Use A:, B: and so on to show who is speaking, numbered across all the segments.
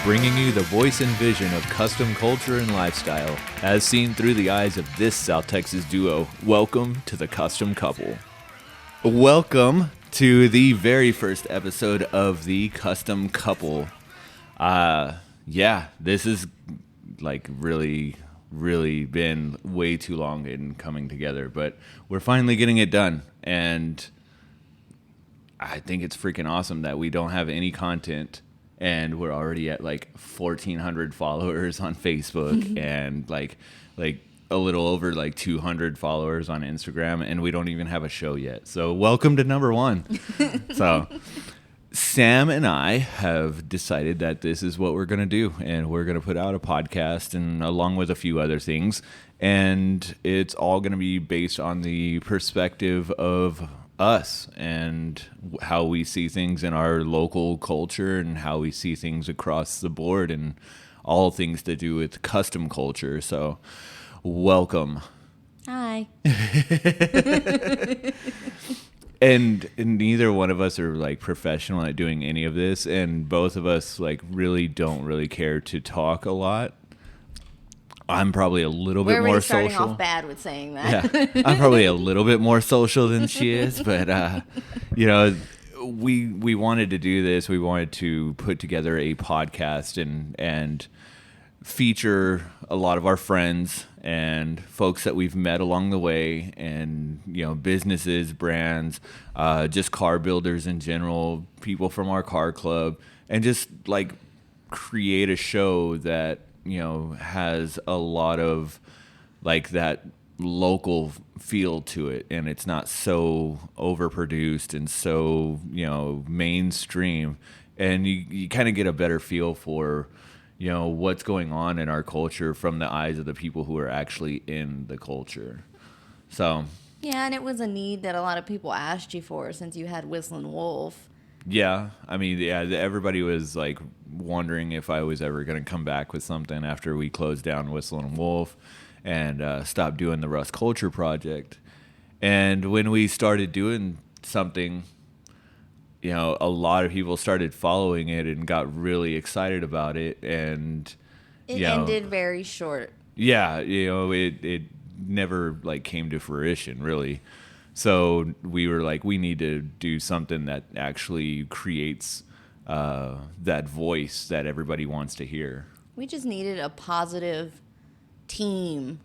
A: Bringing you the voice and vision of custom culture and lifestyle, as seen through the eyes of this South Texas duo. Welcome to the Kustom Couple. Welcome to the very first episode of the Kustom Couple. This is like really been way too long in coming together, but we're finally getting it done, and I think it's freaking awesome that we don't have any content. And we're already at like 1,400 followers on Facebook and like a little over like 200 followers on Instagram, and we don't even have a show yet. So welcome to number one. So Sam and I have decided that this is what we're going to do, and we're going to put out a podcast and along with a few other things, and it's all going to be based on the perspective of us and how we see things in our local culture and how we see things across the board and all things to do with custom culture. So welcome.
B: Hi.
A: And neither one of us are like professional at doing any of this, and both of us like don't really care to talk a lot. I'm probably a little bit more social.
B: We're starting off bad with saying that.
A: Yeah, I'm probably a little bit more social than she is, but we wanted to do this. We wanted to put together a podcast and feature a lot of our friends and folks that we've met along the way, and businesses, brands, just car builders in general, people from our car club, and just like create a show that has a lot of like that local feel to it, and it's not so overproduced and so mainstream, and you kind of get a better feel for what's going on in our culture from the eyes of the people who are actually in the culture. So
B: yeah, and it was a need that a lot of people asked you for since you had Whistling Wolf.
A: Yeah, I mean, everybody was like wondering if I was ever going to come back with something after we closed down Whistling Wolf and stopped doing the Rust Culture Project. And when we started doing something, a lot of people started following it and got really excited about it. And
B: it ended very short.
A: Yeah, it never like came to fruition, really. So we were like, we need to do something that actually creates that voice that everybody wants to hear.
B: We just needed a positive team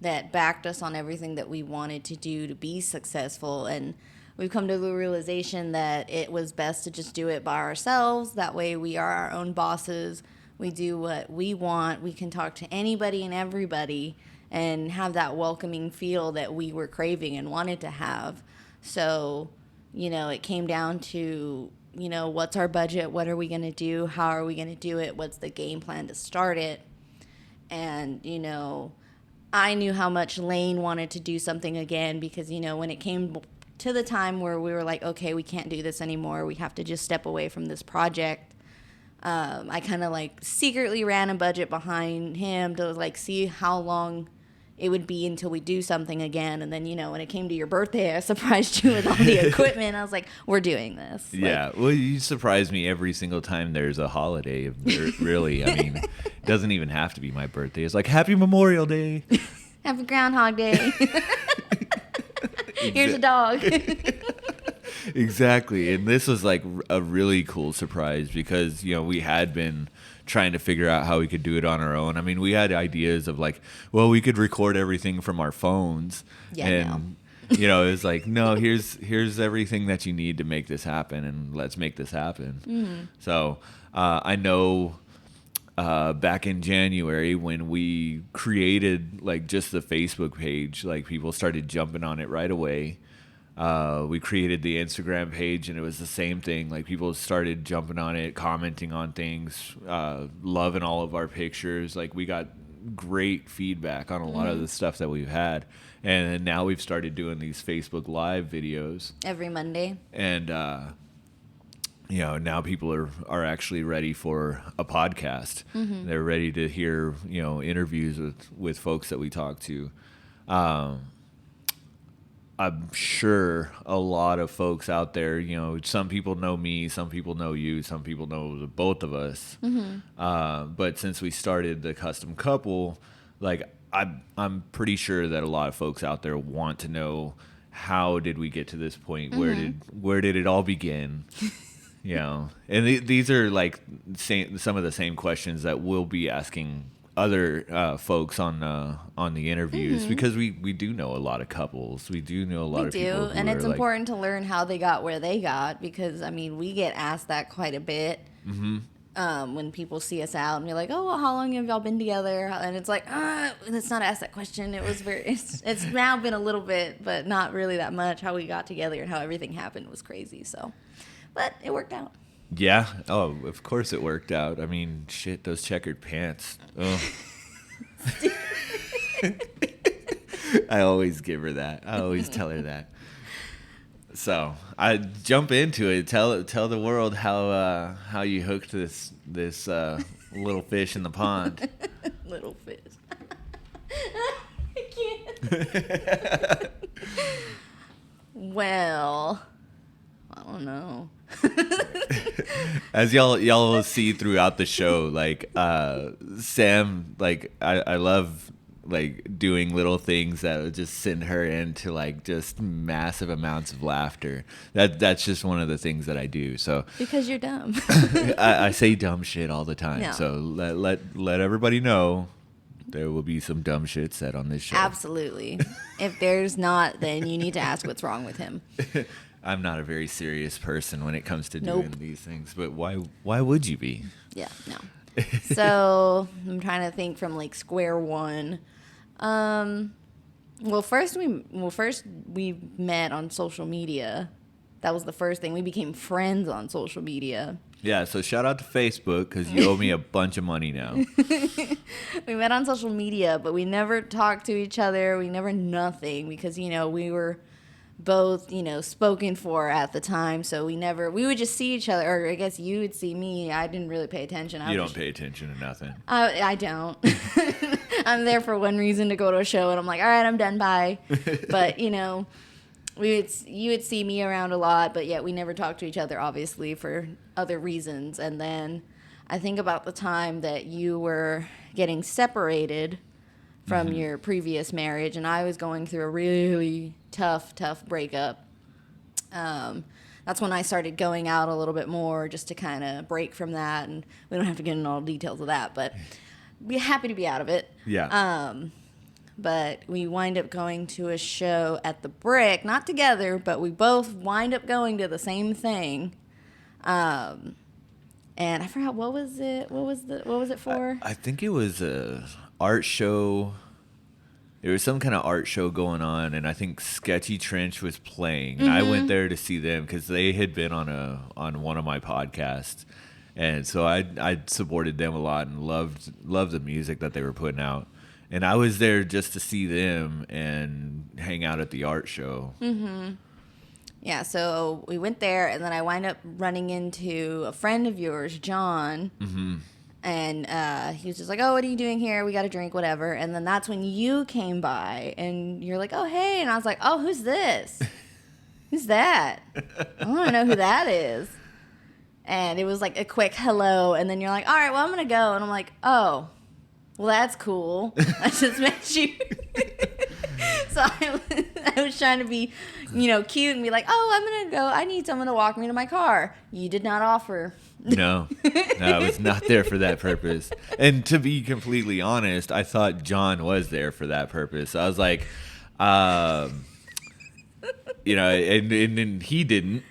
B: that backed us on everything that we wanted to do to be successful. And we've come to the realization that it was best to just do it by ourselves. That way we are our own bosses. We do what we want. We can talk to anybody and everybody and have that welcoming feel that we were craving and wanted to have. So, it came down to, what's our budget? What are we going to do? How are we going to do it? What's the game plan to start it? And, I knew how much Lane wanted to do something again because, when it came to the time where we were like, okay, we can't do this anymore. We have to just step away from this project. I kind of like secretly ran a budget behind him to like see how long it would be until we do something again. And then, when it came to your birthday, I surprised you with all the equipment. I was like, we're doing this.
A: Yeah. Well, you surprise me every single time there's a holiday. Really. I mean, it doesn't even have to be my birthday. It's like, Happy Memorial Day.
B: Happy Groundhog Day. Here's a dog.
A: Exactly. And this was like a really cool surprise because, we had been trying to figure out how we could do it on our own. I mean, we had ideas of like, well, we could record everything from our phones.
B: Yeah,
A: and it was like, no, here's everything that you need to make this happen, and let's make this happen. Mm-hmm. So I know back in January when we created like just the Facebook page, like people started jumping on it right away. We created the Instagram page, and it was the same thing. Like people started jumping on it, commenting on things, loving all of our pictures. Like we got great feedback on a lot of the stuff that we've had. And then now we've started doing these Facebook Live videos
B: every Monday.
A: And now people are actually ready for a podcast. They're ready to hear, interviews with folks that we talk to. I'm sure a lot of folks out there, some people know me, some people know you, some people know the both of us. But since we started the Kustom Couple, like I'm pretty sure that a lot of folks out there want to know, how did we get to this point? Where did it all begin? And these are like some of the same questions that we'll be asking other folks on the interviews, because we do know a lot of couples. We do know a lot of people. We do,
B: and it's important to learn how they got where they got, because I mean, we get asked that quite a bit. When people see us out and be like, "Oh, well, how long have y'all been together?" And it's like, let's not ask that question. It was it's now been a little bit, but not really that much. How we got together and how everything happened was crazy. So, but it worked out.
A: Yeah. Oh, of course it worked out. I mean, shit, those checkered pants. Oh. I always give her that. I always tell her that. So I jump into it. Tell the world how you hooked this little fish in the pond.
B: Little fish. I can't. Well, I don't know.
A: As y'all will see throughout the show, like Sam, like I love like doing little things that would just send her into like just massive amounts of laughter. That's just one of the things that I do. So
B: because you're dumb.
A: I say dumb shit all the time.
B: No.
A: So let everybody know there will be some dumb shit said on this show.
B: Absolutely. If there's not, then you need to ask what's wrong with him.
A: I'm not a very serious person when it comes to doing these things, but why would you be?
B: Yeah, no. So I'm trying to think from like square one. Well, first we met on social media. That was the first thing. We became friends on social media.
A: Yeah, so shout out to Facebook, because you owe me a bunch of money now.
B: We met on social media, but we never talked to each other. We never nothing, because, we were both, spoken for at the time. So we would just see each other, or I guess you would see me. I didn't really pay attention.
A: You don't pay attention to nothing.
B: I don't. I'm there for one reason, to go to a show, and I'm like, all right, I'm done, bye. But, you would see me around a lot, but yet we never talked to each other, obviously, for other reasons. And then I think about the time that you were getting separated from your previous marriage, and I was going through a really tough breakup. That's when I started going out a little bit more, just to kind of break from that. And we don't have to get into all the details of that, but be happy to be out of it.
A: Yeah.
B: But we wind up going to a show at the Brick, not together, but we both wind up going to the same thing. And I forgot, what was it? What was it for?
A: I think it was a art show. There was some kind of art show going on, and I think Sketchy Trench was playing. And I went there to see them because they had been on one of my podcasts. And so I supported them a lot and loved the music that they were putting out. And I was there just to see them and hang out at the art show. Mm-hmm.
B: Yeah, so we went there, and then I wind up running into a friend of yours, John. Mm-hmm. And he was just like, oh, what are you doing here? We got a drink, whatever. And then that's when you came by, and you're like, oh, hey. And I was like, oh, who's this? Who's that? I want to know who that is. And it was like a quick hello, and then you're like, all right, well, I'm going to go. And I'm like, oh. Well, that's cool. I just met you. So I was trying to be, cute and be like, oh, I'm going to go. I need someone to walk me to my car. You did not offer.
A: No, I was not there for that purpose. And to be completely honest, I thought John was there for that purpose. I was like, and he didn't.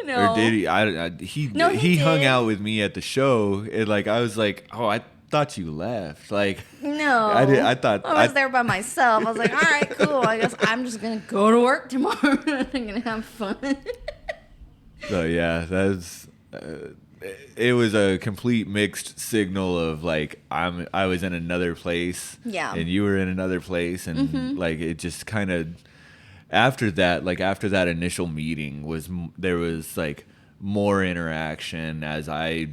B: No.
A: Or did he? He hung out with me at the show. And I was like, oh, I thought you left.
B: No,
A: I thought
B: I was there by myself. I was like, all right, cool. I guess I'm just gonna go to work tomorrow. I'm gonna have fun.
A: So yeah, that's it was a complete mixed signal of I was in another place, and you were in another place, and it just kind of after that initial meeting there was more interaction as I,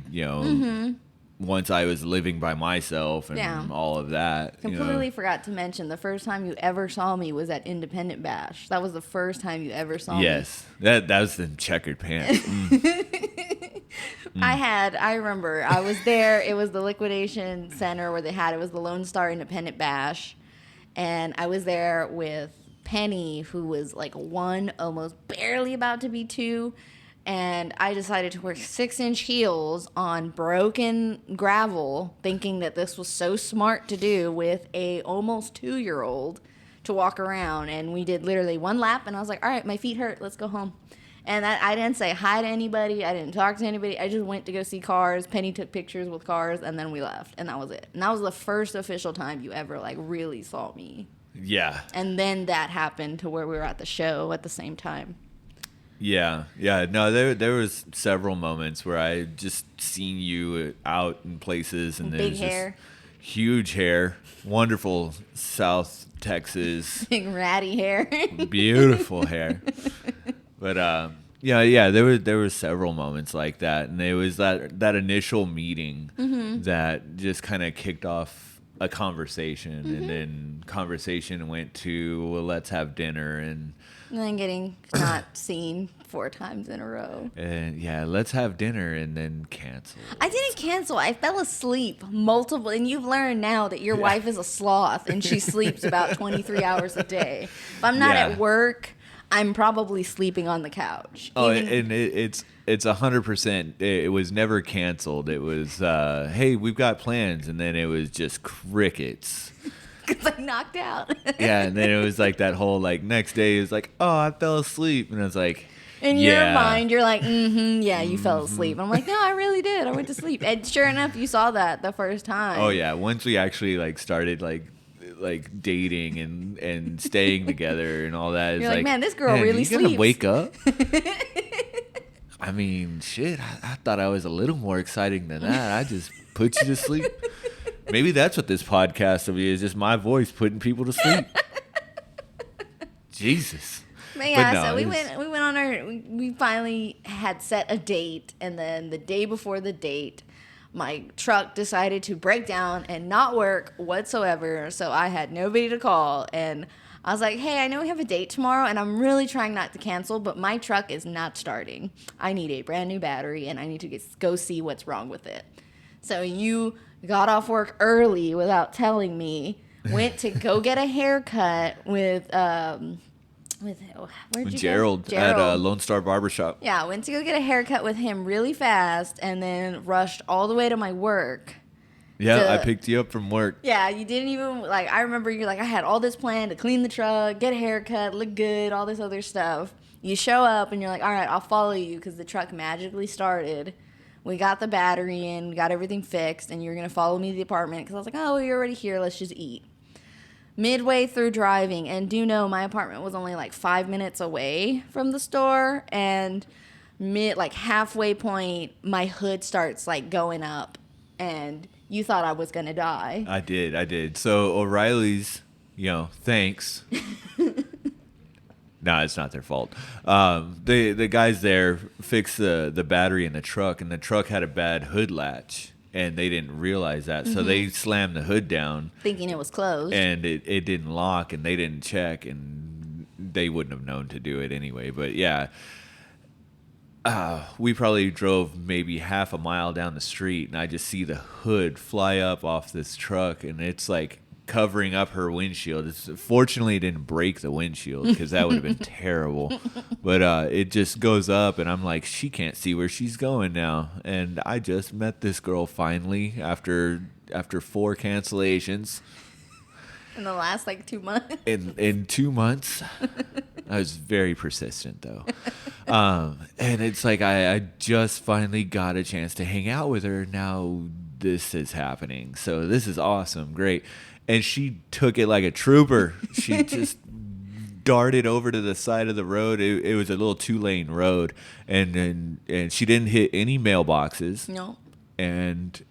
A: once I was living by myself and all of that.
B: Completely forgot to mention the first time you ever saw me was at Independent Bash. That was the first time you ever saw me.
A: Yes, that was the checkered pants.
B: I remember I was there. It was the liquidation center where it was the Lone Star Independent Bash. And I was there with Penny, who was like 1, almost barely about to be 2. And I decided to wear 6-inch heels on broken gravel, thinking that this was so smart to do with a almost 2-year-old to walk around. And we did literally 1 lap, and I was like, all right, my feet hurt. Let's go home. And I didn't say hi to anybody. I didn't talk to anybody. I just went to go see cars. Penny took pictures with cars, and then we left. And that was it. And that was the first official time you ever, like, really saw me.
A: Yeah.
B: And then that happened to where we were at the show at the same time.
A: Yeah. No, there was several moments where I just seen you out in places, and
B: big hair,
A: huge hair, wonderful South Texas,
B: big ratty hair,
A: beautiful hair. But there were several moments like that, and it was that initial meeting that just kind of kicked off a conversation, and then conversation went to, well, let's have dinner, and
B: then getting not seen 4 times in a row.
A: And let's have dinner, and then cancel.
B: I didn't cancel. I fell asleep multiple, and you've learned now that your wife is a sloth, and she sleeps about 23 hours a day. If I'm not at work, I'm probably sleeping on the couch.
A: And it's 100%. It was never canceled. It was, hey, we've got plans, and then it was just crickets.
B: Because I knocked out.
A: And then it was like that whole, like, next day is like, oh, I fell asleep. And I was like,
B: in your mind, you're like, you fell asleep. I'm like, no, I really did. I went to sleep. And sure enough, you saw that the first time.
A: Oh, yeah. Once we actually, like, started, like dating and staying together and all that.
B: You're like, man, this girl really sleeps.
A: Gonna wake up? I mean, shit, I thought I was a little more exciting than that. I just put you to sleep. Maybe that's what this podcast will be, is just my voice putting people to sleep. Jesus.
B: But yeah, so we went on we finally had set a date, and then the day before the date, my truck decided to break down and not work whatsoever, so I had nobody to call, and I was like, hey, I know we have a date tomorrow, and I'm really trying not to cancel, but my truck is not starting. I need a brand new battery, and I need to go see what's wrong with it. So you got off work early without telling me, went to go get a haircut with
A: Gerald at Lone Star Barbershop.
B: Yeah, I went to go get a haircut with him really fast, and then rushed all the way to my work.
A: Yeah, I picked you up from work.
B: Yeah, you didn't even, like, I remember you're like, I had all this planned to clean the truck, get a haircut, look good, all this other stuff. You show up, and you're like, all right, I'll follow you, because the truck magically started. We got the battery in, we got everything fixed, and you're going to follow me to the apartment, because I was like, oh, you're already here, let's just eat. Midway through driving, and do know my apartment was only like 5 minutes away from the store, and halfway point, my hood starts like going up, and you thought I was gonna die.
A: I did. So O'Reilly's, thanks. No, it's not their fault. The guys there fixed the battery in the truck, and the truck had a bad hood latch. And they didn't realize that. So they slammed the hood down.
B: Thinking it was closed.
A: And it didn't lock, and they didn't check, and they wouldn't have known to do it anyway. But, yeah, we probably drove maybe half a mile down the street, and I just see the hood fly up off this truck, and it's like covering up her windshield. Fortunately, it didn't break the windshield, because that would have been terrible. But it just goes up, and I'm like, she can't see where she's going now. And I just met this girl finally after 4 cancellations.
B: In the last 2 months.
A: In 2 months. I was very persistent, though. And it's like I just finally got a chance to hang out with her. Now this is happening. So this is awesome. Great. And she took it like a trooper. She just darted over to the side of the road. It was a little 2-lane road, and she didn't hit any mailboxes.
B: No.
A: And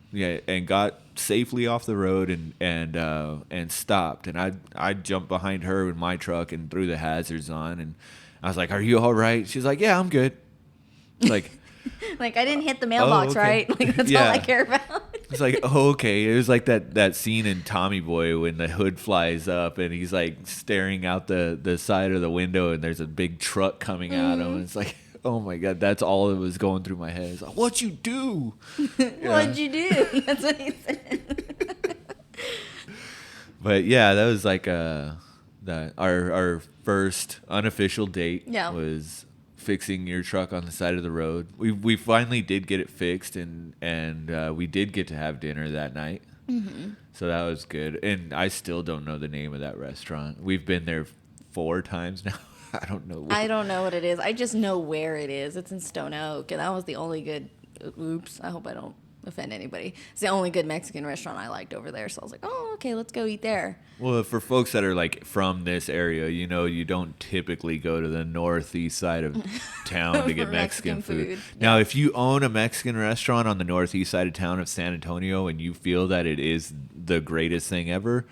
A: got safely off the road and stopped. And I jumped behind her in my truck and threw the hazards on. And I was like, "Are you all right?" She's like, "Yeah, I'm good." Like,
B: Like, I didn't hit the mailbox,
A: okay.
B: right? Like, that's
A: Yeah.
B: all I care about.
A: It's like, oh, okay. It was like that scene in Tommy Boy when the hood flies up and he's like staring out the side of the window and there's a big truck coming at him. And it's like, oh my God, that's all that was going through my head. It's like, what'd you do?
B: What'd you do? That's what he said.
A: But yeah, that was like our first unofficial date
B: Yeah.
A: was fixing your truck on the side of the road. We finally did get it fixed and we did get to have dinner that night. Mm-hmm. So that was good. And I still don't know the name of that restaurant. We've been there 4 times now. I don't know.
B: I don't know what it is. I just know where it is. It's in Stone Oak, and that was the only good. Oops! I hope I don't offend anybody. It's the only good Mexican restaurant I liked over there. So I was like, oh, okay, let's go eat there.
A: Well, for folks that are like from this area, you don't typically go to the northeast side of town to get Mexican food. Now, if you own a Mexican restaurant on the northeast side of town of San Antonio and you feel that it is the greatest thing ever,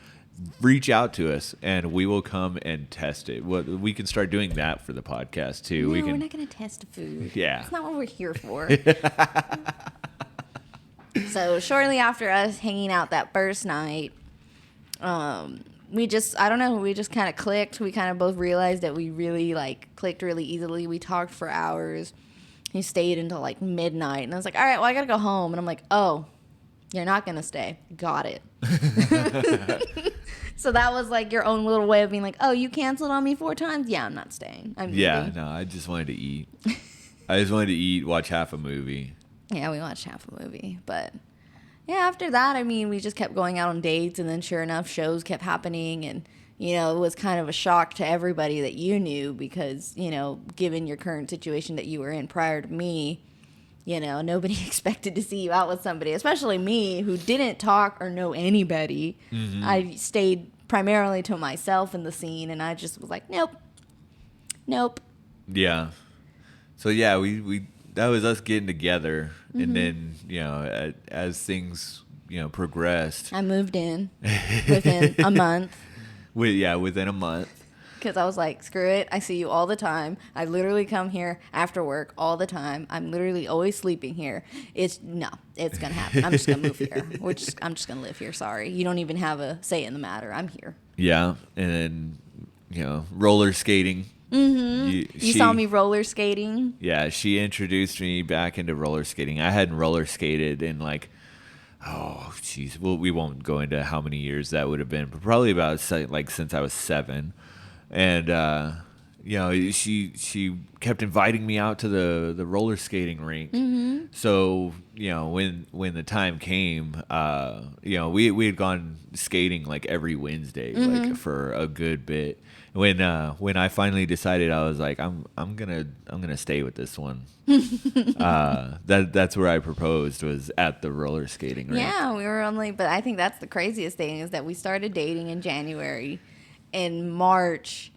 A: reach out to us and we will come and test it. We can start doing that for the podcast too.
B: No,
A: We're
B: not going to test food.
A: Yeah.
B: That's not what we're here for. So shortly after us hanging out that first night, we just kind of clicked. We kind of both realized that we really clicked really easily. We talked for hours. He stayed until like midnight, and I was like, all right, well, I got to go home. And I'm like, oh, you're not going to stay. Got it. So that was like your own little way of being like, oh, you canceled on me 4 times? Yeah, I'm not staying. I'm leaving.
A: No, I just wanted to eat. I just wanted to eat, watch half a movie.
B: Yeah, we watched half a movie. But yeah, after that, I mean, we just kept going out on dates, and then sure enough, shows kept happening. And, it was kind of a shock to everybody that you knew because, given your current situation that you were in prior to me, nobody expected to see you out with somebody, especially me who didn't talk or know anybody. Mm-hmm. I stayed primarily to myself in the scene, and I just was like, nope.
A: Yeah. So yeah, we that was us getting together, mm-hmm. and then as things progressed,
B: I moved in within a month.
A: Within a month.
B: Because I was like, screw it. I see you all the time. I literally come here after work all the time. I'm literally always sleeping here. It's going to happen. I'm just going to move here. I'm just going to live here. Sorry. You don't even have a say in the matter. I'm here.
A: Yeah. And then, roller skating.
B: Mm-hmm. You saw me roller skating?
A: Yeah. She introduced me back into roller skating. I hadn't roller skated in oh, jeez. Well, we won't go into how many years that would have been, but probably about since I was 7. And she kept inviting me out to the roller skating rink. Mm-hmm. So when the time came, we had gone skating like every Wednesday, mm-hmm. like for a good bit. When I finally decided, I was like, I'm gonna stay with this one. That's where I proposed, was at the roller skating rink.
B: Yeah, we were only, but I think that's the craziest thing is that we started dating in January. In March,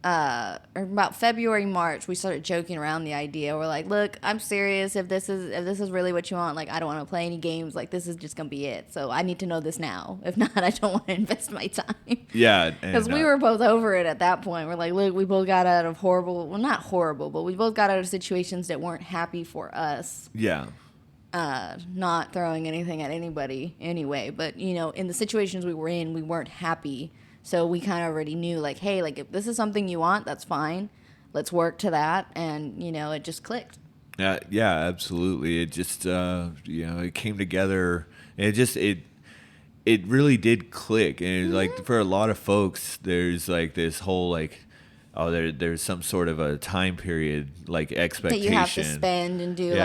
B: or about February, March, we started joking around the idea. We're like, look, I'm serious. If this is really what you want, I don't want to play any games. This is just going to be it. So I need to know this now. If not, I don't want to invest my time.
A: Yeah.
B: Because we were both over it at that point. We're like, look, we both got out of not horrible, but we both got out of situations that weren't happy for us.
A: Yeah.
B: Not throwing anything at anybody anyway. But, in the situations we were in, we weren't happy. So we kind of already knew, hey, if this is something you want, that's fine. Let's work to that. And, it just clicked.
A: Yeah, absolutely. It just, it came together. And it really did click. And mm-hmm. For a lot of folks, there's this whole there's some sort of a time period, expectation.
B: That you have to spend and do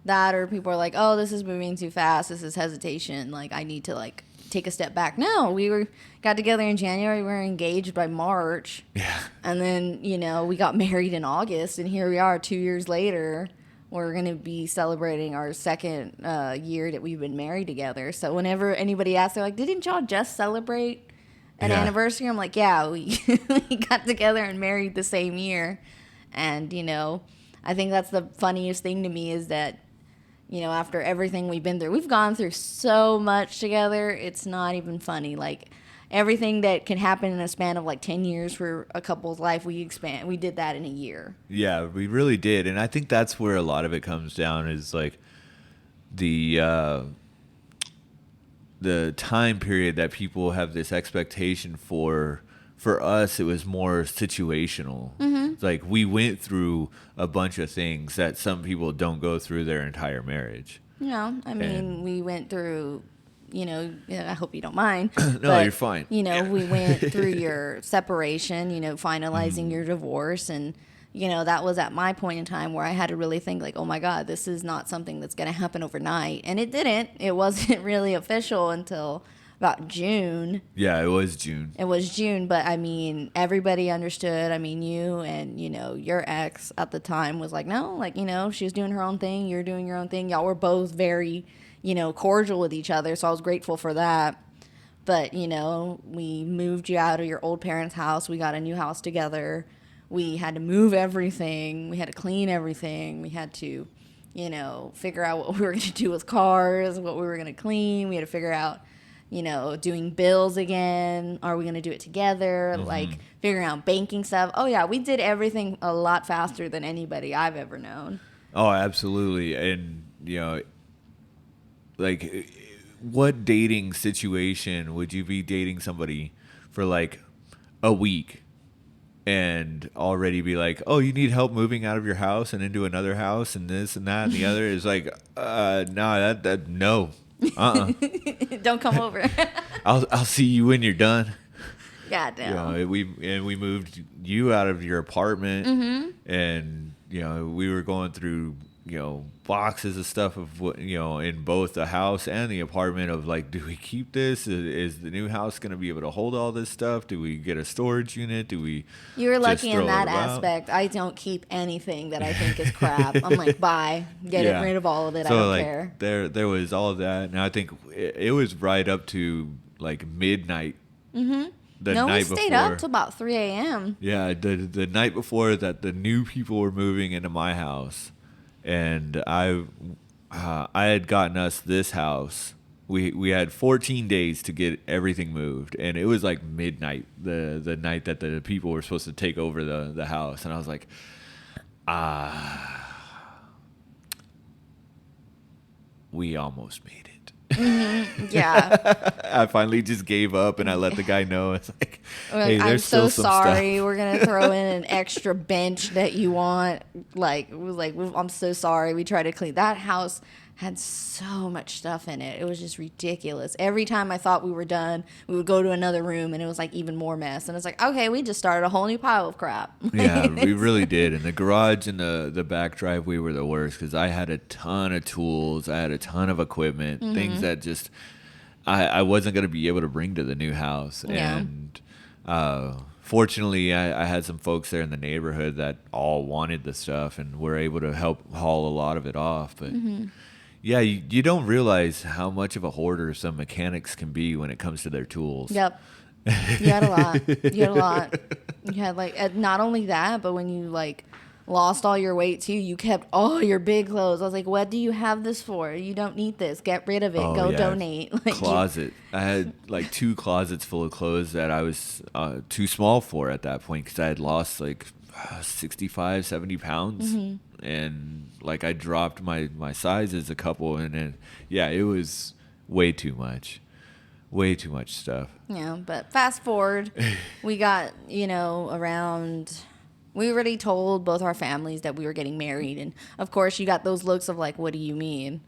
B: that. Or people are like, oh, this is moving too fast. This is hesitation. I need to take a step back. No, we got together in January. We were engaged by March.
A: Yeah.
B: And then, we got married in August, and here we are 2 years later. We're going to be celebrating our second year that we've been married together. So whenever anybody asks, they're like, didn't y'all just celebrate an anniversary? I'm like, yeah, we got together and married the same year. And, I think that's the funniest thing to me is that, after everything we've been through, we've gone through so much together. It's not even funny. everything that can happen in a span of like 10 years for a couple's life, we did that in a year.
C: Yeah, we really did. And I think that's where a lot of it comes down is like the time period that people have this expectation for. For us, it was more situational. It's like we went through a bunch of things that some people don't go through their entire marriage.
B: I mean, we went through, I hope you don't mind.
C: No,
B: but,
C: you're fine.
B: We went through your separation, finalizing your divorce. And, that was at my point in time where I had to really think like, oh my God, this is not something that's going to happen overnight. And it didn't. It wasn't really official until about June.
C: Yeah, it was June.
B: It was June, but I mean, everybody understood. I mean, you and, your ex at the time was like, no, like, she was doing her own thing. You're doing your own thing. Y'all were both very, cordial with each other. So I was grateful for that. But, we moved you out of your old parents' house. We got a new house together. We had to move everything. We had to clean everything. We had to, figure out what we were going to do with cars, what we were going to clean. We had to figure out, doing bills again. Are we going to do it together? Like figuring out banking stuff. Oh, yeah, we did everything a lot faster than anybody I've ever known.
C: Oh, absolutely. And, like, what dating situation would you be dating somebody for like a week and already be like, oh, you need help moving out of your house and into another house and this and that and the other? Is like, no, no.
B: Don't come over.
C: I'll see you when you're done.
B: Goddamn.
C: We moved you out of your apartment, and we were going through boxes of stuff of what in both the house and the apartment of like, do we keep this? Is the new house going to be able to hold all this stuff? Do we get a storage unit? Do we?
B: You were lucky in that aspect. I don't keep anything that I think is crap. I'm like, bye, get rid of all of it. So I don't care.
C: There was all of that, and I think it was right up to like midnight.
B: We stayed up till about 3 a.m.
C: Yeah, the night before that, the new people were moving into my house. And I had gotten us this house. We had 14 days to get everything moved, and it was like midnight the night that the people were supposed to take over the house. And I was like, we almost made it.
B: Yeah.
C: I finally just gave up, and I let the guy know. It's like, hey,
B: I'm
C: there's
B: so
C: still some
B: sorry.
C: stuff.
B: We're gonna throw in an extra bench that you want. I'm so sorry. We tried to clean that house. Had so much stuff in it. It was just ridiculous. Every time I thought we were done, we would go to another room, and it was like even more mess. And it's like, okay, we just started a whole new pile of crap.
C: Yeah, we really did. And the garage and the back driveway were the worst because I had a ton of tools. I had a ton of equipment, things that just I wasn't going to be able to bring to the new house.
B: Yeah.
C: And fortunately, I had some folks there in the neighborhood that all wanted the stuff and were able to help haul a lot of it off. But yeah, you don't realize how much of a hoarder some mechanics can be when it comes to their tools.
B: Yep. You had a lot. You had like not only that, but when you like lost all your weight too, you kept all your big clothes. I was like, what do you have this for? You don't need this. Get rid of it. Go donate. Like,
C: closet. I had like 2 closets full of clothes that I was too small for at that point because I had lost like 65, 70 pounds. And like I dropped my sizes a couple, and then it was way too much stuff.
B: Yeah, but fast forward, we got around. We already told both our families that we were getting married, and of course you got those looks of like, what do you mean?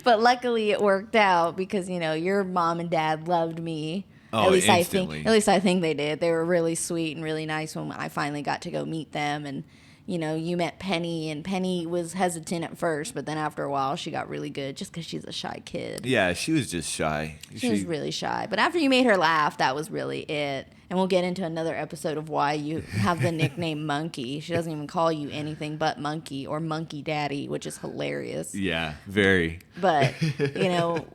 B: But luckily it worked out because your mom and dad loved me.
C: Oh,
B: at least
C: instantly.
B: I think they did. They were really sweet and really nice when I finally got to go meet them. And you met Penny, and Penny was hesitant at first, but then after a while she got really good just because she's a shy kid.
C: Yeah, she was just shy.
B: She was really shy. But after you made her laugh, that was really it. And we'll get into another episode of why you have the nickname Monkey. She doesn't even call you anything but Monkey or Monkey Daddy, which is hilarious.
C: Yeah, very.
B: But,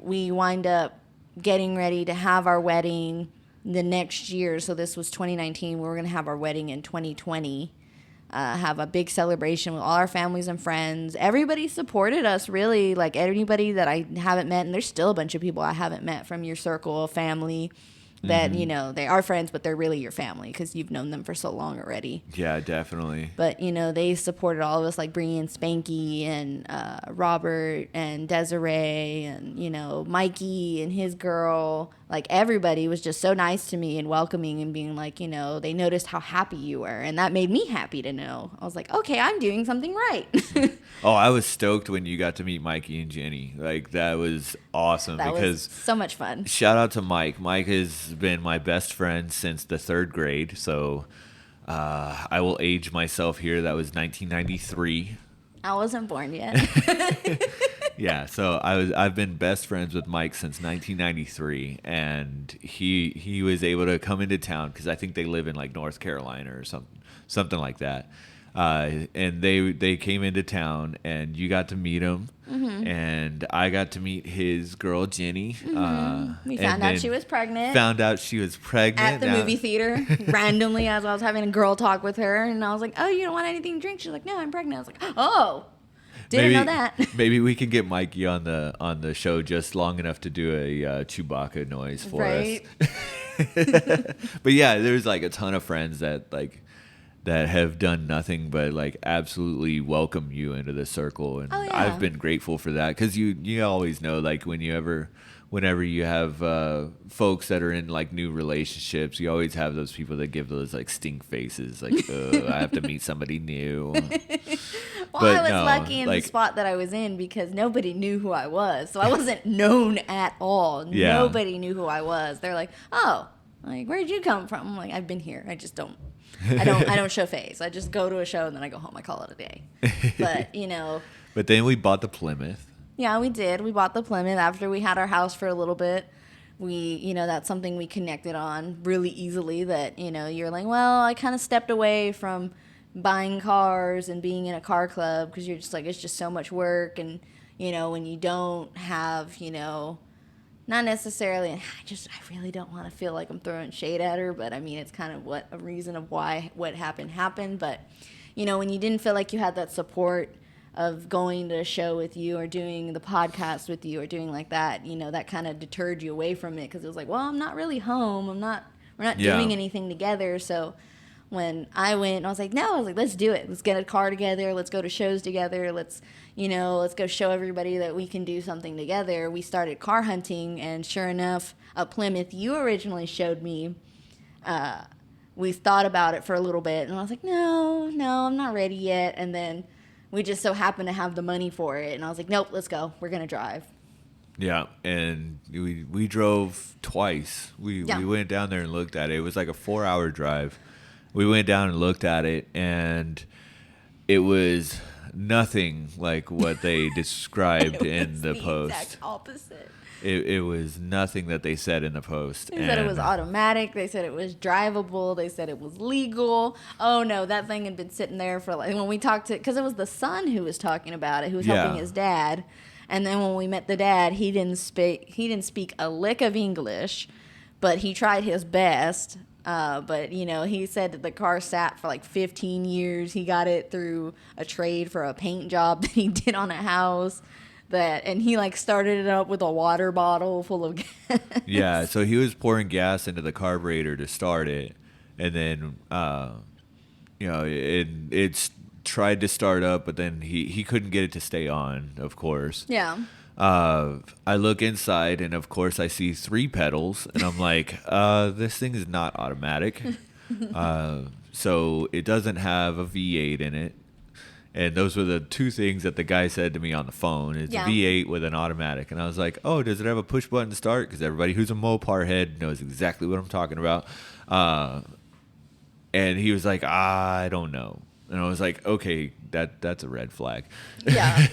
B: we wind up getting ready to have our wedding the next year. So this was 2019. We were going to have our wedding in 2020. have a big celebration with all our families and friends. Everybody supported us, really. Like, anybody that I haven't met, and there's still a bunch of people I haven't met from your circle of family that, you know, they are friends, but they're really your family because you've known them for so long already.
C: Yeah, definitely.
B: But, you know, they supported all of us, like bringing in Spanky and Robert and Desiree and, you know, Mikey and his girl. Like, everybody was just so nice to me and welcoming and being like, you know, they noticed how happy you were. And that made me happy to know. I was like, okay, I'm doing something right.
C: Oh, I was stoked when you got to meet Mikey and Jenny. Like, that was awesome.
B: That
C: because
B: was so much fun.
C: shout out to Mike. Mike has been my best friend since the 3rd grade. So I will age myself here. That was 1993.
B: I wasn't born yet.
C: Yeah, so I've been best friends with Mike since 1993, and he was able to come into town because I think they live in like North Carolina or something like that. And they came into town, and you got to meet him, and I got to meet his girl Jenny.
B: We found out she was pregnant.
C: Found out she was pregnant
B: At the movie theater, randomly, as I was having a girl talk with her, and I was like, "Oh, you don't want anything to drink?" She's like, "No, I'm pregnant." I was like, "Oh, didn't know that."
C: Maybe we can get Mikey on the show just long enough to do a Chewbacca noise for us. But yeah, there's like a ton of friends that have done nothing but like absolutely welcome you into the circle, and
B: Oh, yeah.
C: I've been grateful for that because you always know, like, whenever you have folks that are in like new relationships, you always have those people that give those like stink faces, like, I have to meet somebody new.
B: Well,
C: But
B: I was
C: no,
B: lucky in
C: like-
B: the spot that I was in because nobody knew who I was, so I wasn't known at all.
C: Yeah.
B: Nobody knew who I was. They're like, "Oh, like, where'd you come from?" I'm like, "I've been here. I just don't." I don't show face. I just go to a show and then I go home. I call it a day. But, you know,
C: But then we bought the Plymouth.
B: yeah, we did. We bought the Plymouth after we had our house for a little bit. You know, that's something we connected on really easily, that, you know, you're like, well, I kind of stepped away from buying cars and being in a car club because you're just like, it's just so much work. And, you know, when you don't have, you know, not necessarily, I really don't want to feel like I'm throwing shade at her, but I mean, it's kind of a reason of why what happened. But, you know, when you didn't feel like you had that support of going to a show with you or doing the podcast with you or doing like that, you know, that kind of deterred you away from it because it was like, well, I'm not really home. we're not
C: Yeah.
B: doing anything together. So when I went, I was like, let's do it. Let's get a car together. Let's go to shows together. Let's go show everybody that we can do something together. We started car hunting, and sure enough, a Plymouth you originally showed me, we thought about it for a little bit, and I was like, no, I'm not ready yet. And then we just so happened to have the money for it, and I was like, nope, let's go. We're going to drive.
C: Yeah, and we drove twice. We went down there and looked at it. It was like a 4-hour drive. We went down and looked at it, and it was nothing like what they described in the post.
B: Exact opposite.
C: It was nothing that they said in the post.
B: They said it was automatic. They said it was drivable. They said it was legal. Oh no, that thing had been sitting there for like, when we talked to, because it was the son who was talking about it, who was helping his dad. And then when we met the dad, he didn't speak a lick of English, but he tried his best. But, you know, he said that the car sat for like 15 years. He got it through a trade for a paint job that he did on a house. And he like started it up with a water bottle full of gas.
C: Yeah, so he was pouring gas into the carburetor to start it. And then, you know, it's tried to start up, but then he couldn't get it to stay on, of course.
B: Yeah.
C: I look inside, and of course I see 3 pedals, and I'm like, this thing is not automatic. So it doesn't have a V8 in it. And those were the 2 things that the guy said to me on the phone. It's a V8 with an automatic. And I was like, oh, does it have a push button to start? Because everybody who's a Mopar head knows exactly what I'm talking about. And he was like, I don't know. And I was like, okay, that's a red flag.
B: Yeah.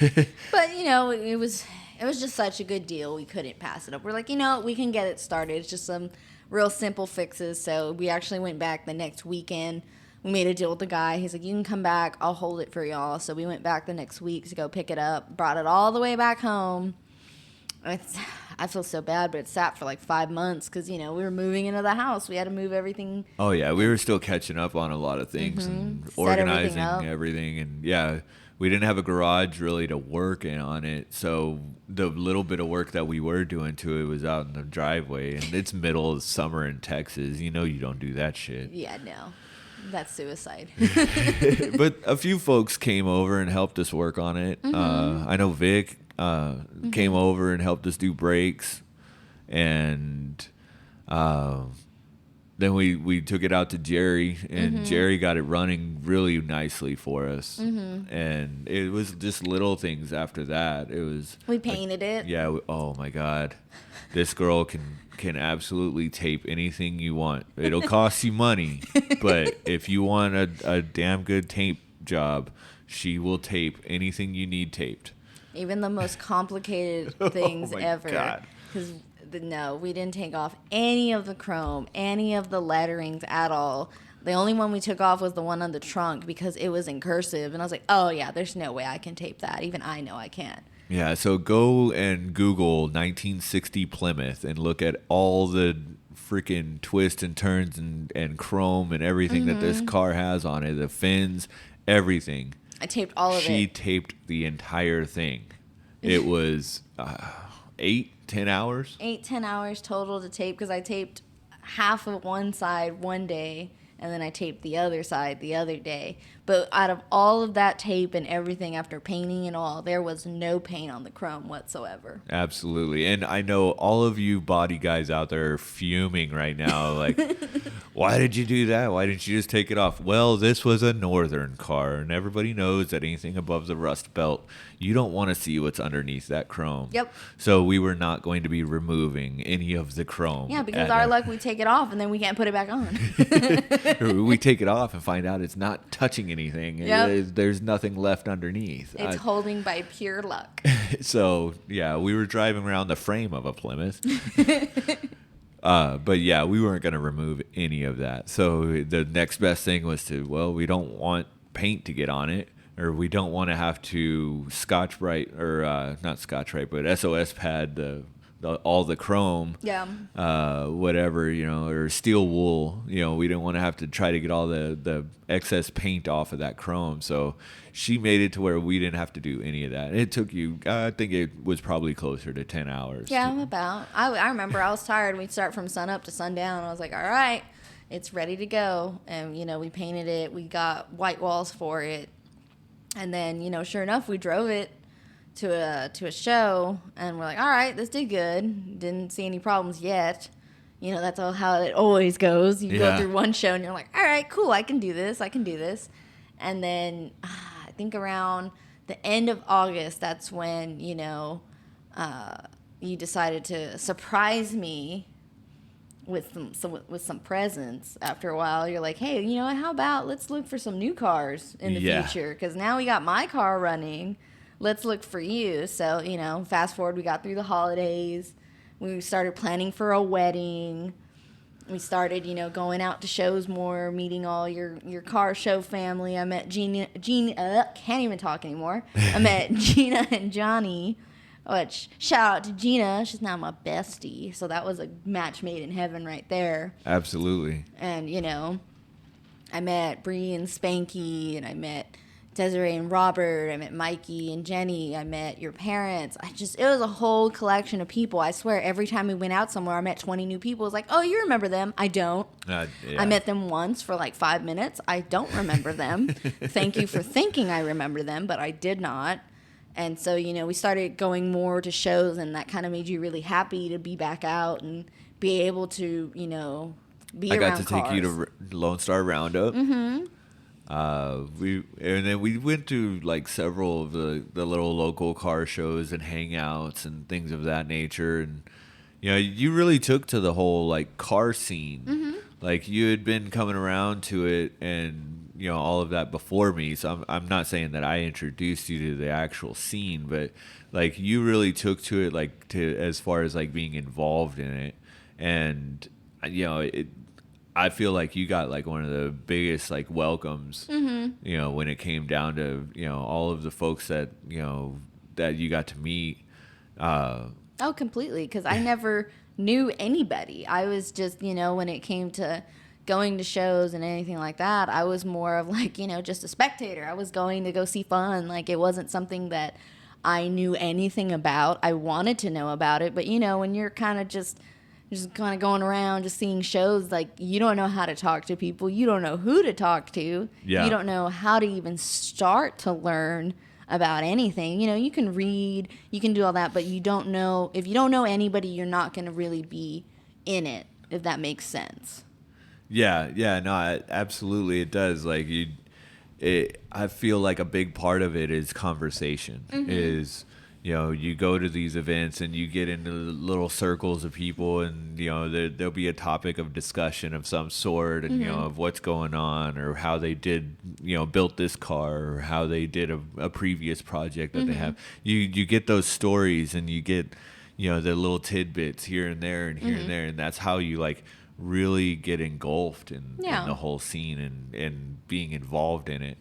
B: But, you know, it was just such a good deal. We couldn't pass it up. We're like, you know, we can get it started. It's just some real simple fixes. So we actually went back the next weekend. We made a deal with the guy. He's like, you can come back. I'll hold it for y'all. So we went back the next week to go pick it up. Brought it all the way back home. It's, I feel so bad, but it sat for like 5 months because, we were moving into the house. We had to move everything.
C: Oh yeah, we were still catching up on a lot of things and
B: Set everything
C: organizing
B: up.
C: everything, and yeah, we didn't have a garage really to work in on it, so the little bit of work that we were doing to it was out in the driveway, and it's middle of summer in Texas. You don't do that shit.
B: Yeah, no. That's suicide.
C: But a few folks came over and helped us work on it. I know Vic came over and helped us do brakes, and then we took it out to Jerry, and Jerry got it running really nicely for us. And it was just little things after that. It was
B: We painted it.
C: yeah. Oh my God, this girl can absolutely tape anything you want. It'll cost you money, but if you want a damn good tape job, she will tape anything you need taped.
B: Even the most complicated things
C: my
B: ever.
C: God.
B: Because, no, we didn't take off any of the chrome, any of the letterings at all. The only one we took off was the one on the trunk because it was in cursive. And I was like, oh, yeah, there's no way I can tape that. Even I know I can't.
C: Yeah, so go and Google 1960 Plymouth and look at all the freaking twists and turns and chrome and everything that this car has on it, the fins, everything.
B: I taped all of
C: She
B: it.
C: taped the entire thing. It was 8-10 hours.
B: 8-10 hours total to tape because I taped half of one side one day and then I taped the other side the other day. But out of all of that tape and everything after painting and all, there was no paint on the chrome whatsoever.
C: Absolutely. And I know all of you body guys out there are fuming right now. Like, why did you do that? Why didn't you just take it off? Well, this was a northern car, and everybody knows that anything above the rust belt, you don't want to see what's underneath that chrome.
B: Yep.
C: So we were not going to be removing any of the chrome.
B: Yeah, because our luck, we take it off and then we can't put it back on.
C: We take it off and find out it's not touching anything.
B: Yep.
C: There's nothing left underneath.
B: It's holding by pure luck.
C: So, yeah, we were driving around the frame of a Plymouth. But, yeah, we weren't going to remove any of that. So the next best thing was we don't want paint to get on it, or we don't want to have to Scotch-Brite, or not Scotch-Brite, but SOS pad all the chrome,
B: Yeah.
C: whatever, or steel wool. We didn't want to have to try to get all the excess paint off of that chrome. So she made it to where we didn't have to do any of that. It took you, I think it was probably closer to 10 hours.
B: Yeah, about. I remember I was tired. We'd start from sun up to sundown. I was like, all right, it's ready to go. And, we painted it. We got white walls for it. And then, sure enough, we drove it to a show, and we're like, all right, this did good. Didn't see any problems yet. That's how it always goes. You go through one show, and you're like, all right, cool, I can do this. And then I think around the end of August, that's when, you decided to surprise me with some presents. After a while, you're like, hey, how about let's look for some new cars in the future? Because now we got my car running. Let's look for you. So, fast forward, we got through the holidays. We started planning for a wedding. We started, going out to shows more, meeting all your car show family. I met Gina, can't even talk anymore. I met Gina and Johnny, which, shout out to Gina. She's now my bestie. So that was a match made in heaven right there.
C: Absolutely.
B: And, I met Bree and Spanky, and I met Desiree and Robert. I met Mikey and Jenny. I met your parents. It was a whole collection of people. I swear, every time we went out somewhere, I met 20 new people. It's like, oh, you remember them? I don't.
C: Yeah.
B: I met them once for like 5 minutes. I don't remember them. Thank you for thinking I remember them, but I did not. And so, we started going more to shows, and that kind of made you really happy to be back out and be able to, be around cars.
C: I got to take you to Lone Star Roundup. Mm-hmm. We went to like several of the little local car shows and hangouts and things of that nature, and you really took to the whole like car scene. Mm-hmm. Like you had been coming around to it and all of that before me. So I'm not saying that I introduced you to the actual scene, but like you really took to it like to as far as like being involved in it, and I feel like you got like one of the biggest like welcomes, when it came down to, all of the folks that, that you got to meet.
B: Oh, completely. Because I never knew anybody. I was just, when it came to going to shows and anything like that, I was more of like, just a spectator. I was going to go see fun. Like, it wasn't something that I knew anything about. I wanted to know about it. But, when you're kind of just kind of going around just seeing shows, like, you don't know how to talk to people. You don't know who to talk to.
C: Yeah.
B: You don't know how to even start to learn about anything. You can read, you can do all that, but you don't know, if you don't know anybody, you're not going to really be in it, if that makes sense.
C: Yeah, no, absolutely it does. Like I feel like a big part of it is conversation. Is you go to these events and you get into little circles of people, and there'll be a topic of discussion of some sort, and of what's going on, or how they did built this car, or how they did a previous project that they have. You get those stories, and you get the little tidbits here and there and here and there, and that's how you like really get engulfed in the whole scene and being involved in it.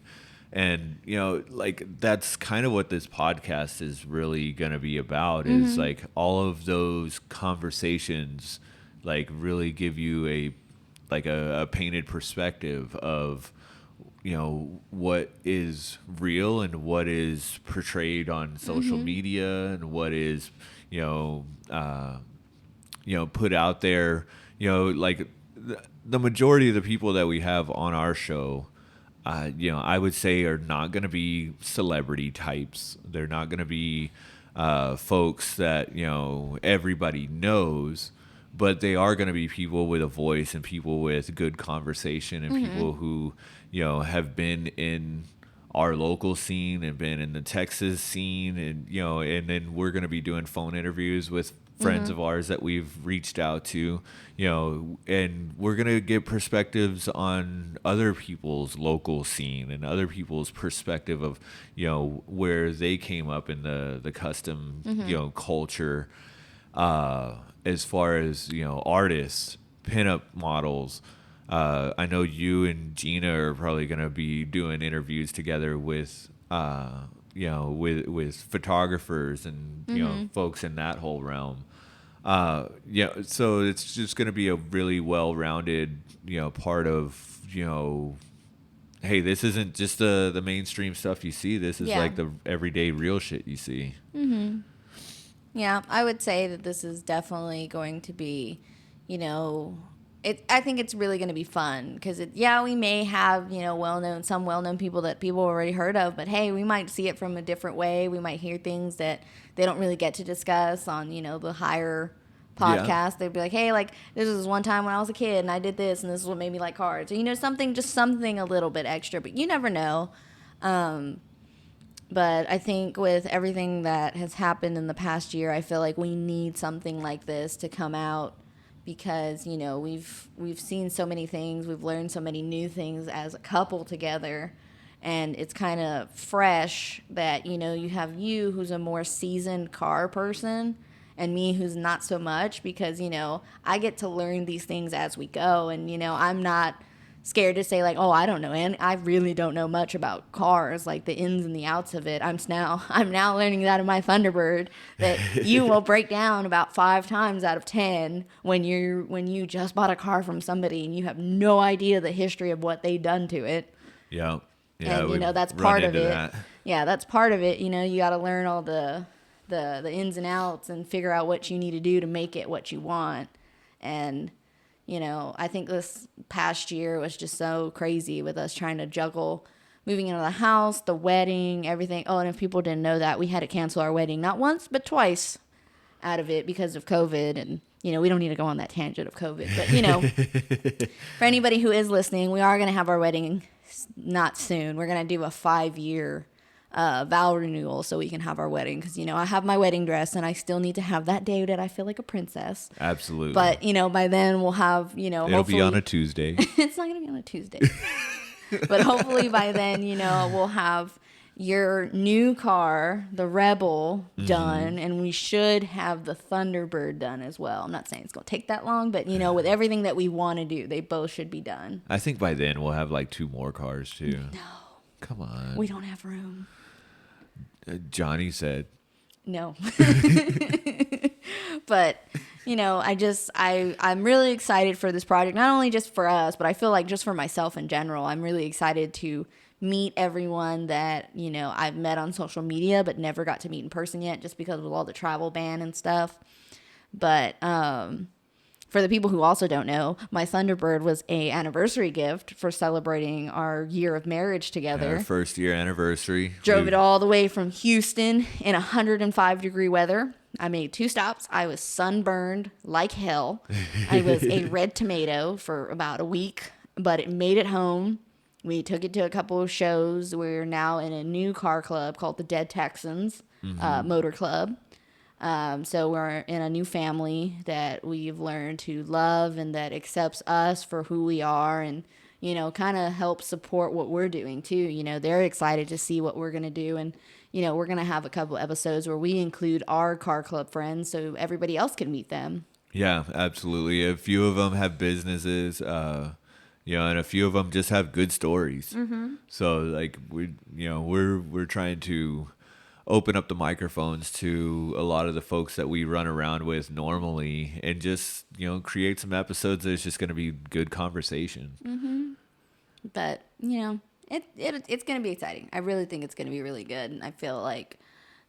C: And like that's kind of what this podcast is really going to be about, is like all of those conversations like really give you a painted perspective of what is real and what is portrayed on social media, and what is put out there. Like the majority of the people that we have on our show, I would say are not going to be celebrity types. They're not going to be folks that everybody knows, but they are going to be people with a voice, and people with good conversation, and people who have been in our local scene and been in the Texas scene, and and then we're going to be doing phone interviews with friends of ours that we've reached out to, and we're going to get perspectives on other people's local scene and other people's perspective of, where they came up in the custom, culture, as far as, artists, pinup models. I know you and Gina are probably going to be doing interviews together with, with photographers and, folks in that whole realm. So it's just going to be a really well-rounded, part of, hey, this isn't just the mainstream stuff you see. This is like the everyday real shit you see.
B: Yeah, I would say that this is definitely going to be, I think it's really going to be fun, because we may have, some well-known people that people already heard of, but hey, we might see it from a different way. We might hear things that they don't really get to discuss on, the higher podcast. Yeah. They'd be like, hey, like, this was one time when I was a kid and I did this, and this is what made me like cars. Or, something a little bit extra, but you never know. But I think with everything that has happened in the past year, I feel like we need something like this to come out, because we've seen so many things, we've learned so many new things as a couple together, and it's kind of fresh that you have you who's a more seasoned car person, and me who's not so much, because I get to learn these things as we go, and I'm not scared to say like, oh, I don't know, and I really don't know much about cars, like the ins and the outs of it. I'm now learning that in my Thunderbird, that you will break down about 5 times out of 10 when you just bought a car from somebody and you have no idea the history of what they've done to it.
C: Yeah,
B: and that's part of it. Yeah, that's part of it. You got to learn all the ins and outs and figure out what you need to do to make it what you want. And I think this past year was just so crazy with us trying to juggle moving into the house, the wedding, everything. Oh, and if people didn't know that, we had to cancel our wedding not once, but twice out of it because of COVID. And, we don't need to go on that tangent of COVID. But, for anybody who is listening, we are going to have our wedding not soon. We're going to do a 5-year vow renewal so we can have our wedding, because I have my wedding dress and I still need to have that day that I feel like a princess.
C: Absolutely.
B: But by then we'll have
C: it'll be on a Tuesday.
B: It's not gonna be on a Tuesday. But hopefully by then we'll have your new car, the Rebel, done, and we should have the Thunderbird done as well. I'm not saying it's gonna take that long, but with everything that we want to do, they both should be done.
C: I think by then we'll have like 2 more cars too.
B: No,
C: come on,
B: we don't have room.
C: Johnny said
B: no. But, I'm really excited for this project, not only just for us, but I feel like just for myself in general. I'm really excited to meet everyone that, I've met on social media, but never got to meet in person yet just because of all the travel ban and stuff. But, for the people who also don't know, my Thunderbird was a anniversary gift for celebrating our year of marriage together.
C: Our first year anniversary.
B: Drove it all the way from Houston in 105-degree weather. I made 2 stops. I was sunburned like hell. I was a red tomato for about a week, but it made it home. We took it to a couple of shows. We're now in a new car club called the Dead Texans Motor Club. So we're in a new family that we've learned to love and that accepts us for who we are and, kind of helps support what we're doing too. They're excited to see what we're going to do. And, we're going to have a couple episodes where we include our car club friends so everybody else can meet them.
C: Yeah, absolutely. A few of them have businesses, and a few of them just have good stories. Mm-hmm. So like we're trying to open up the microphones to a lot of the folks that we run around with normally and just, create some episodes that's just going to be good conversation.
B: Mm-hmm. But, it's going to be exciting. I really think it's going to be really good. And I feel like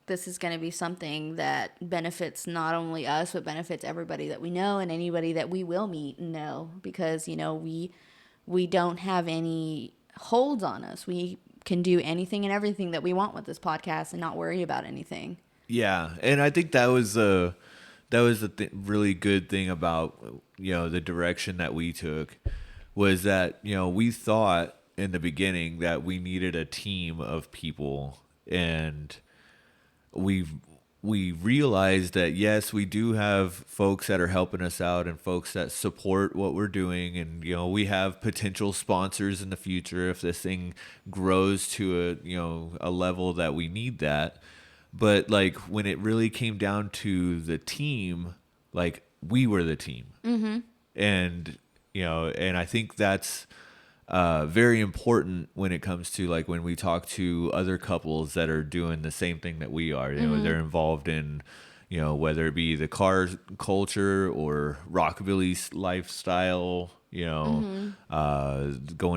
B: this is going to be something that benefits not only us, but benefits everybody that we know and anybody that we will meet and know because, we don't have any holds on us. We can do anything and everything that we want with this podcast and not worry about anything.
C: Yeah, and I think that was a really good thing about the direction that we took was that we thought in the beginning that we needed a team of people, and we realized that yes, we do have folks that are helping us out and folks that support what we're doing, and we have potential sponsors in the future if this thing grows to a level that we need that. But like when it really came down to the team, like we were the team. Mm-hmm. And and I think that's very important when it comes to like when we talk to other couples that are doing the same thing that we are. They're involved in whether it be the car culture or rockabilly lifestyle, going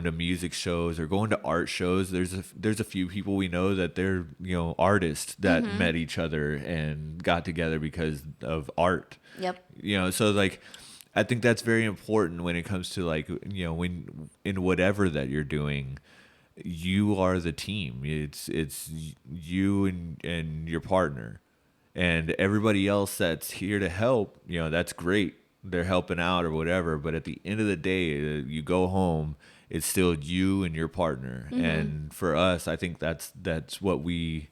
C: to music shows or going to art shows. There's a few people we know that they're artists that met each other and got together because of art.
B: Yep.
C: So like I think that's very important when it comes to like when in whatever that you're doing, you are the team. It's you and your partner, and everybody else that's here to help. That's great. They're helping out or whatever. But at the end of the day, you go home. It's still you and your partner. Mm-hmm. And for us, I think that's what we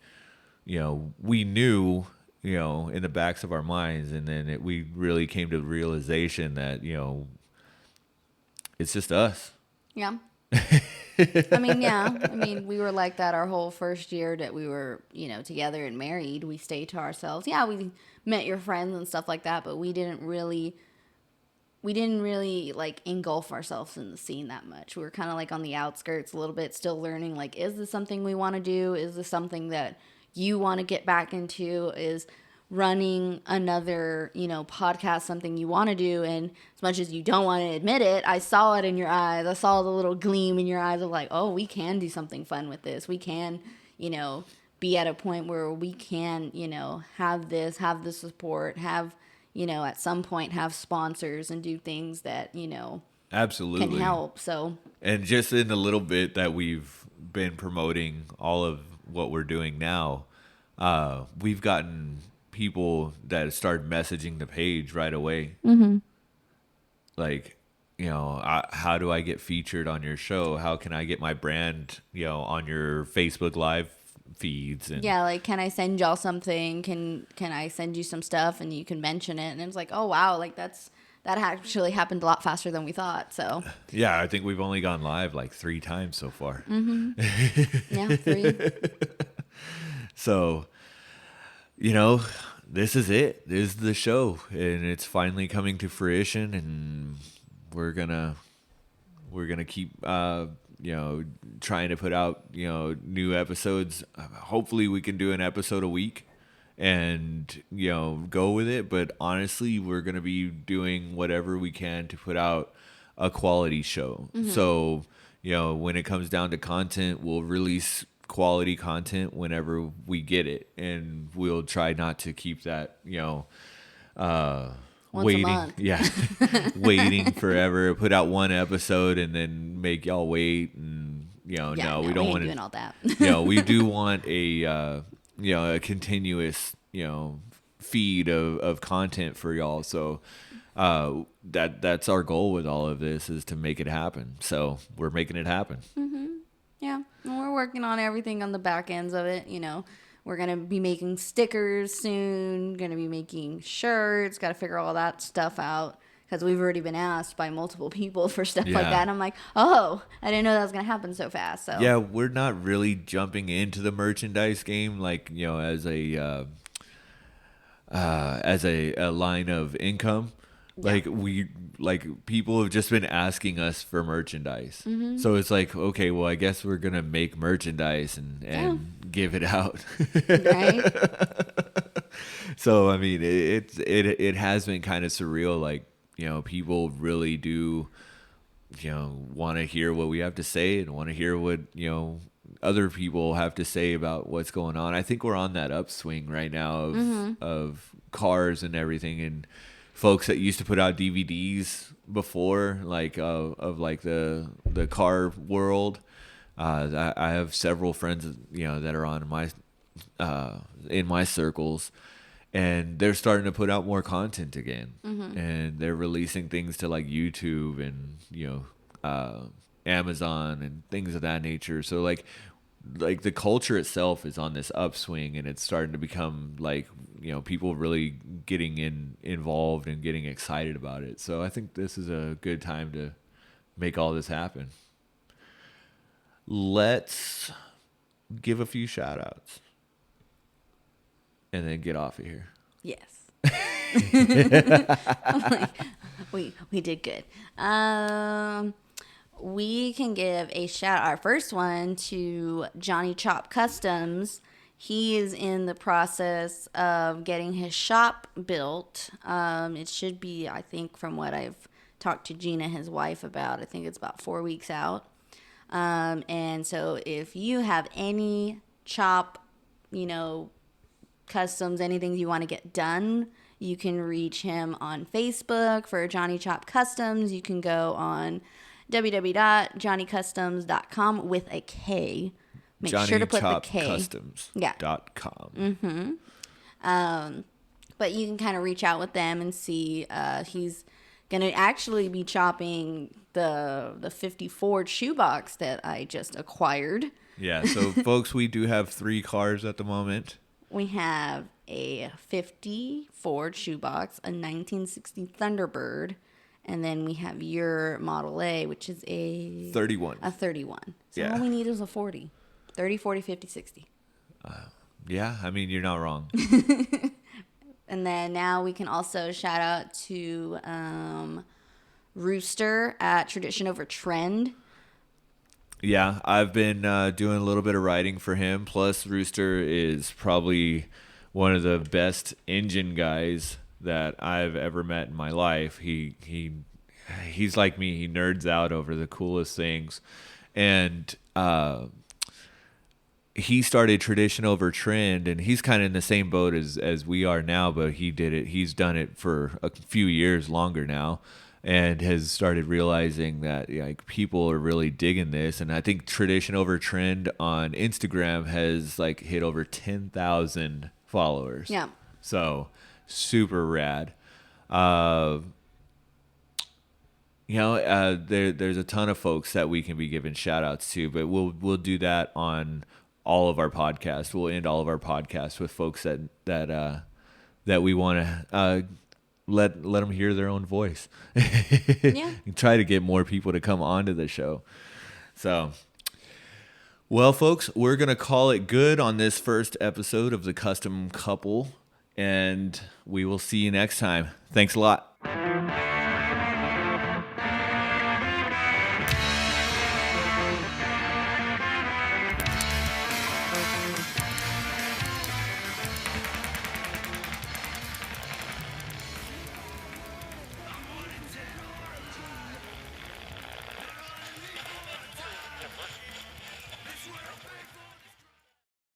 C: knew. In the backs of our minds, and then we really came to the realization that it's just us.
B: Yeah. I mean, we were like that our whole first year that we were, together and married. We stayed to ourselves. Yeah, we met your friends and stuff like that, but we didn't really like engulf ourselves in the scene that much. We were kind of like on the outskirts a little bit, still learning, like, is this something we want to do? Is this something that you want to get back into? Is running another, podcast something you want to do? And as much as you don't want to admit it, I saw it in your eyes. I saw the little gleam in your eyes of like, oh, we can do something fun with this. We can, be at a point where we can, have the support, have, at some point have sponsors and do things that,
C: absolutely
B: can help. So,
C: and just in the little bit that we've been promoting all of what we're doing now, we've gotten people that started messaging the page right away. Mm-hmm. Like, how do I get featured on your show? How can I get my brand, on your Facebook Live feeds? And
B: yeah, like, can I send y'all something? Can I send you some stuff and you can mention it? And it's like, oh wow, like that actually happened a lot faster than we thought. So
C: yeah, I think we've only gone live like 3 times so far.
B: Mm-hmm. Yeah, 3.
C: So, this is it. This is the show, and it's finally coming to fruition, and we're gonna keep trying to put out new episodes. Hopefully we can do an episode a week, and go with it. But honestly, we're gonna be doing whatever we can to put out a quality show. So when it comes down to content, we'll release quality content whenever we get it, and we'll try not to keep that
B: Once
C: waiting,
B: a month.
C: yeah, waiting forever. Put out one episode and then make y'all wait, and no, we don't
B: ain't
C: want
B: doing all that.
C: we do want a a continuous feed of content for y'all. So that's our goal with all of this, is to make it happen. So we're making it happen.
B: Yeah, and we're working on everything on the back ends of it. We're going to be making stickers soon, going to be making shirts, got to figure all that stuff out, because we've already been asked by multiple people for stuff like that. And I'm like, oh, I didn't know that was going to happen so fast. So
C: yeah, we're not really jumping into the merchandise game as a line of income. People have just been asking us for merchandise. So it's like, okay, well, I guess we're gonna make merchandise and give it out.
B: right?
C: So I mean, it has been kind of surreal. People really do want to hear what we have to say, and want to hear what other people have to say about what's going on. I think we're on that upswing right now of cars and everything, and folks that used to put out DVDs before, of the car world. I have several friends, that are on my in my circles, and they're starting to put out more content again, and they're releasing things to YouTube and Amazon and things of that nature. So the culture itself is on this upswing, and it's starting to become people really getting involved and getting excited about it. So I think this is a good time to make all this happen. Let's give a few shout outs and then get off of here.
B: Yes. we did good. We can give a shout out, our first one, to Johnny Chop Customs. He is in the process of getting his shop built. It should be, I think, from what I've talked to Gina, his wife, about, I think it's about 4 weeks out. And so if you have any chop, customs, anything you want to get done, you can reach him on Facebook for Johnny Chop Customs. You can go on www.johnnycustoms.com with a K. Make sure to put the K.
C: JohnnyChopCustoms.com.
B: But you can kind of reach out with them and see. He's going to actually be chopping the 50 Ford shoebox that I just acquired.
C: Yeah, so folks, we do have 3 cars at the moment.
B: We have a 50 Ford shoebox, a 1960 Thunderbird, and then we have your Model A, which is a
C: 31.
B: A 31. So
C: yeah.
B: All we need is a 40. 30, 40, 50, 60.
C: Yeah, I mean, you're not wrong.
B: And then now we can also shout out to Rooster at Tradition Over Trend.
C: Yeah, I've been doing a little bit of writing for him. Plus, Rooster is probably one of the best engine guys that I've ever met in my life. He's like me. He nerds out over the coolest things. And he started Tradition Over Trend, and he's kind of in the same boat as we are now, but he's done it for a few years longer now, and has started realizing that people are really digging this. And I think Tradition Over Trend on Instagram has hit over 10,000 followers.
B: Yeah.
C: So super rad. There's a ton of folks that we can be giving shout outs to, but we'll do that on all of our podcasts. We'll end all of our podcasts with folks that we want to let them hear their own voice.
B: Yeah.
C: Try to get more people to come onto the show. So, well, folks, we're going to call it good on this first episode of the Custom Couple, and we will see you next time. Thanks a lot.